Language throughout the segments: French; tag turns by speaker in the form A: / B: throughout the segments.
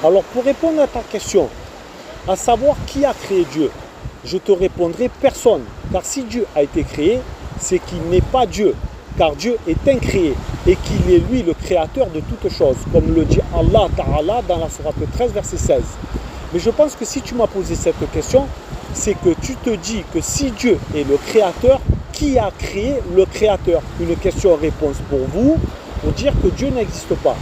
A: Alors pour répondre à ta question, à savoir qui a créé Dieu, je te répondrai personne. Car si Dieu a été créé, c'est qu'il n'est pas Dieu. Car Dieu est incréé et qu'il est lui le créateur de toutes choses, comme le dit Allah Ta'ala dans la sourate 13, verset 16. Mais je pense que si tu m'as posé cette question, c'est que tu te dis que si Dieu est le créateur, qui a créé le créateur? Une question-réponse pour vous, pour dire que Dieu n'existe pas.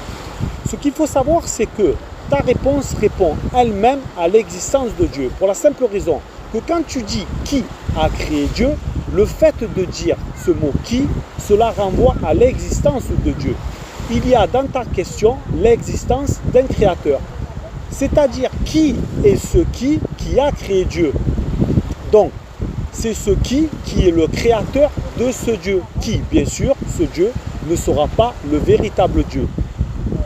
A: Ce qu'il faut savoir, c'est que ta réponse répond elle-même à l'existence de Dieu. Pour la simple raison que quand tu dis qui a créé Dieu, le fait de dire ce mot qui, cela renvoie à l'existence de Dieu. Il y a dans ta question l'existence d'un créateur. C'est-à-dire qui est ce qui a créé Dieu. Donc, c'est ce qui est le créateur de ce Dieu. Qui, bien sûr, ce Dieu ne sera pas le véritable Dieu.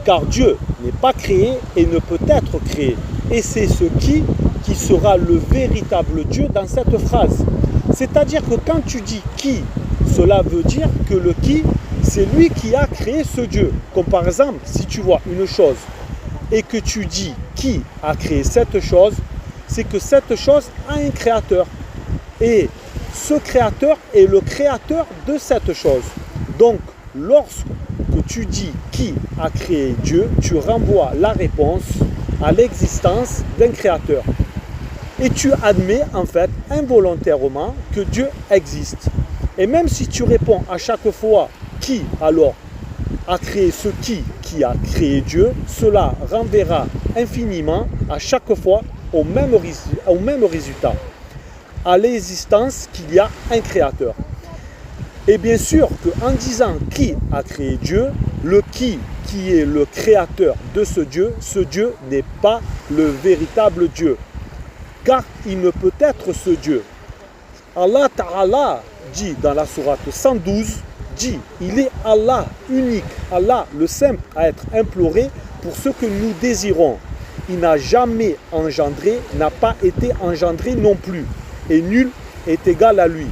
A: Car Dieu n'est pas créé et ne peut être créé. Et c'est ce qui sera le véritable Dieu dans cette phrase. C'est-à-dire que quand tu dis qui, cela veut dire que le qui, c'est lui qui a créé ce Dieu. Comme par exemple, si tu vois une chose et que tu dis qui a créé cette chose, c'est que cette chose a un créateur. Et ce créateur est le créateur de cette chose. Donc, lorsque tu dis qui a créé Dieu, tu renvoies la réponse à l'existence d'un créateur. Et tu admets en fait involontairement que Dieu existe. Et même si tu réponds à chaque fois qui alors a créé ce qui a créé Dieu, cela renverra infiniment à chaque fois au même résultat, à l'existence qu'il y a un créateur. Et bien sûr qu'en disant qui a créé Dieu, le qui est le créateur de ce Dieu n'est pas le véritable Dieu. Car il ne peut être ce Dieu. Allah Ta'ala dit dans la sourate 112, dit, il est Allah unique, Allah le simple à être imploré pour ce que nous désirons. Il n'a jamais engendré, n'a pas été engendré non plus, et nul est égal à lui.